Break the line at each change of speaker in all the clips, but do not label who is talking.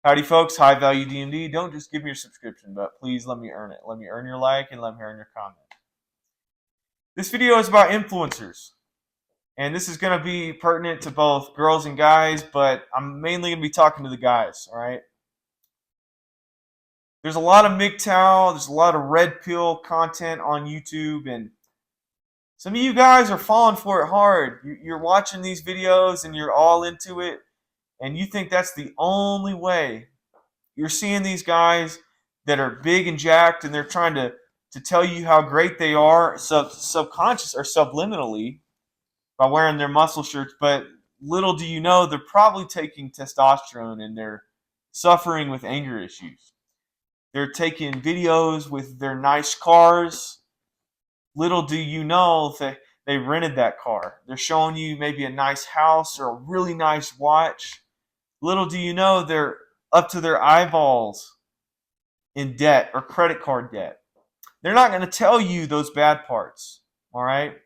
Howdy, folks. High Value DMD. Don't just give me your subscription, but please let me earn it. Let me earn your like and let me earn your comment. This video is about influencers, and this is going to be pertinent to both girls and guys, but I'm mainly going to be talking to the guys, all right? There's a lot of MGTOW, there's a lot of red pill content on YouTube, and some of you guys are falling for it hard. You're watching these videos and you're all into it, and you think that's the only way. You're seeing these guys that are big and jacked, and they're trying to tell you how great they are, subconscious or subliminally, by wearing their muscle shirts. But little do you know, they're probably taking testosterone and they're suffering with anger issues. They're taking videos with their nice cars. Little do you know that they rented that car. They're showing you maybe a nice house or a really nice watch. Little do you know they're up to their eyeballs in debt or credit card debt. They're not going to tell you those bad parts, all right?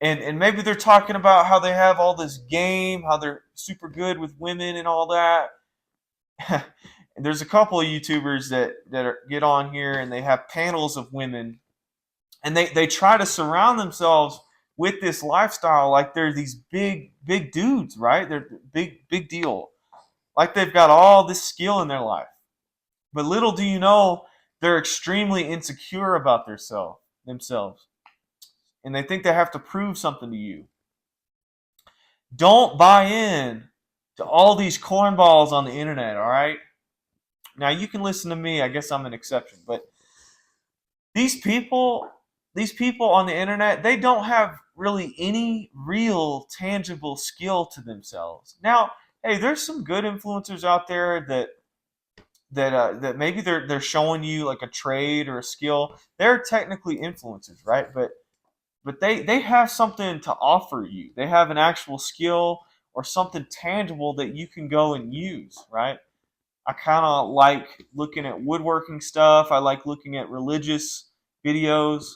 And maybe they're talking about how they have all this game, how they're super good with women and all that. And there's a couple of YouTubers that get on here and they have panels of women, and they try to surround themselves with this lifestyle like they're these big dudes, right? They're big deal. Like they've got all this skill in their life. But little do you know, they're extremely insecure about themselves. And they think they have to prove something to you. Don't buy in to all these cornballs on the internet, all right? Now, you can listen to me. I guess I'm an exception. But these people, these people on the internet, they don't have really any real tangible skill to themselves. Now, hey, there's some good influencers out there that maybe they're showing you like a trade or a skill. They're technically influencers, right? But they have something to offer you. They have an actual skill or something tangible that you can go and use, right? I kind of like looking at woodworking stuff. I like looking at religious videos,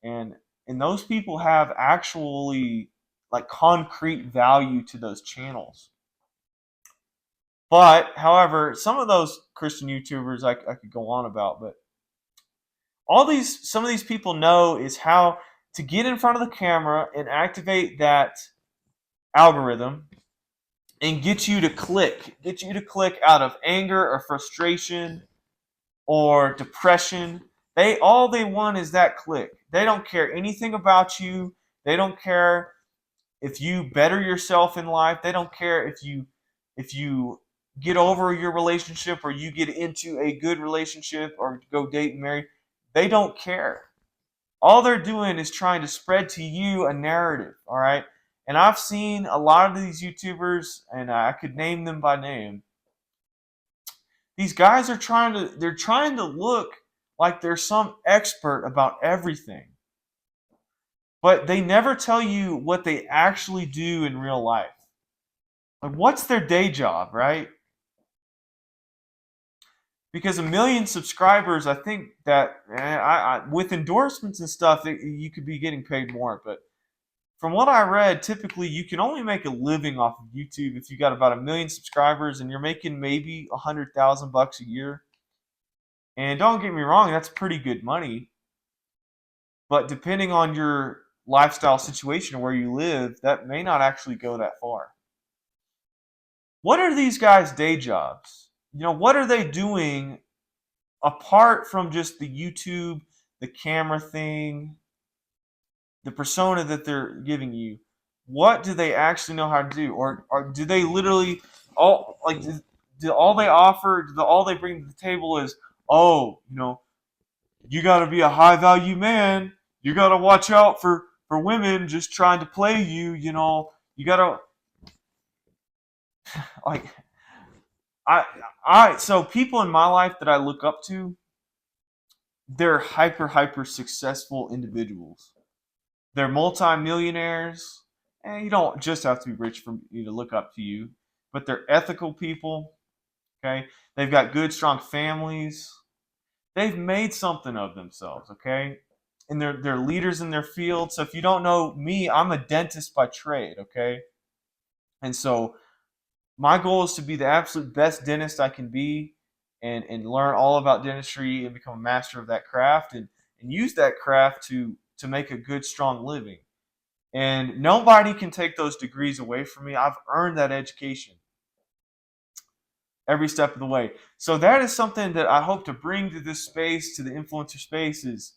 and those people have actually like concrete value to those channels. But however, some of those Christian YouTubers I could go on about, but some of these people know is how to get in front of the camera and activate that algorithm and get you to click out of anger or frustration or depression. They want is that click. They don't care anything about you. They don't care if you better yourself in life. They don't care if you get over your relationship or you get into a good relationship or go date and marry. They don't care. All they're doing is trying to spread to you a narrative, all right? And I've seen a lot of these YouTubers, and I could name them by name. These guys are trying to look like they're some expert about everything. But they never tell you what they actually do in real life. Like, what's their day job, right? Because a million subscribers, I think that with endorsements and stuff, you could be getting paid more. But from what I read, typically you can only make a living off of YouTube if you got about a million subscribers and you're making maybe $100,000 a year. And don't get me wrong, that's pretty good money. But depending on your lifestyle situation or where you live, that may not actually go that far. What are these guys' day jobs? What are they doing apart from just the YouTube, the camera thing, the persona that they're giving you? What do they actually know how to do? Or do they literally do all they offer, all they bring to the table is, oh, you got to be a high value man. You got to watch out for women just trying to play you. You got to like so people in my life that I look up to, they're hyper successful individuals. They're multimillionaires, and you don't just have to be rich for me to look up to you, but they're ethical people. Okay, they've got good, strong families. They've made something of themselves. Okay, and they're leaders in their field. So if you don't know me, I'm a dentist by trade. Okay, and so my goal is to be the absolute best dentist I can be, and learn all about dentistry and become a master of that craft, and use that craft to make a good, strong living. And nobody can take those degrees away from me. I've earned that education every step of the way. So that is something that I hope to bring to this space, to the influencer space, is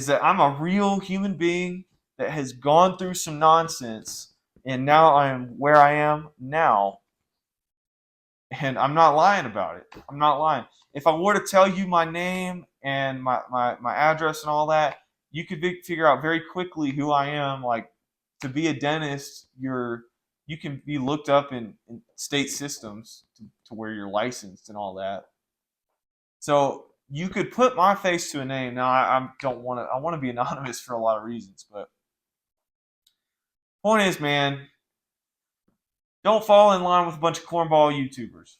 that I'm a real human being that has gone through some nonsense, and now I am where I am now, and I'm not lying about it. I'm not lying. If I were to tell you my name and my address and all that, you could figure out very quickly who I am. Like, to be a dentist, you can be looked up in state systems to where you're licensed and all that. So you could put my face to a name. Now I don't want to. I want to be anonymous for a lot of reasons, but point is, man, don't fall in line with a bunch of cornball YouTubers.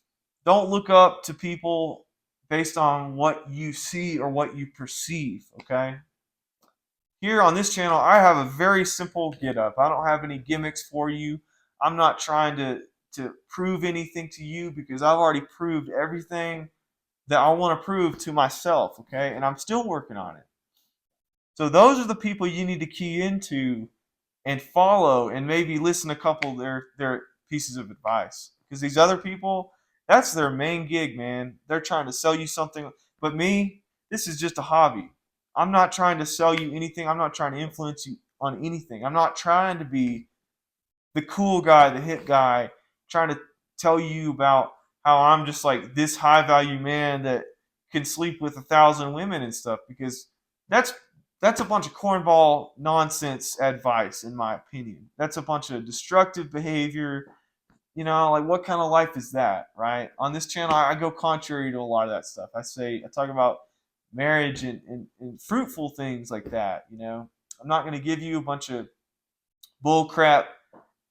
Don't look up to people based on what you see or what you perceive, okay? Here on this channel, I have a very simple get up. I don't have any gimmicks for you. I'm not trying to prove anything to you, because I've already proved everything that I want to prove to myself, okay? And I'm still working on it. So those are the people you need to key into and follow, and maybe listen to a couple of their pieces of advice. Because these other people, that's their main gig, man. They're trying to sell you something. But me, this is just a hobby. I'm not trying to sell you anything. I'm not trying to influence you on anything. I'm not trying to be the cool guy, the hip guy, trying to tell you about how I'm just like this high value man that can sleep with 1,000 women and stuff, because that's that's a bunch of cornball nonsense advice, in my opinion. That's a bunch of destructive behavior. Like, what kind of life is that, right? On this channel, I go contrary to a lot of that stuff. I talk about marriage and fruitful things like that. I'm not going to give you a bunch of bull crap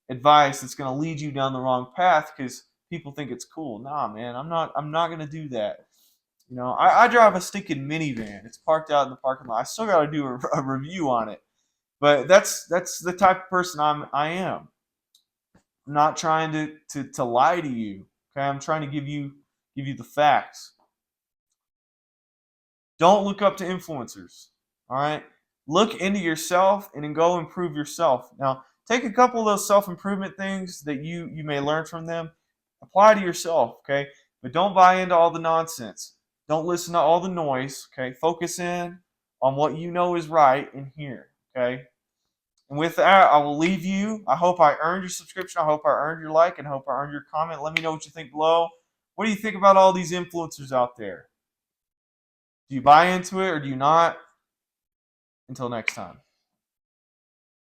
advice that's going to lead you down the wrong path because people think it's cool. Nah, man, I'm not going to do that. I drive a stinking minivan. It's parked out in the parking lot. I still got to do a review on it, but that's the type of person I am. I'm not trying to lie to you. Okay, I'm trying to give you the facts. Don't look up to influencers. All right, look into yourself and then go improve yourself. Now, take a couple of those self improvement things that you may learn from them, apply to yourself. Okay, but don't buy into all the nonsense. Don't listen to all the noise. Okay, focus in on what you know is right in here. Okay. And with that, I will leave you. I hope I earned your subscription. I hope I earned your like, and I hope I earned your comment. Let me know what you think below. What do you think about all these influencers out there? Do you buy into it or do you not? Until next time.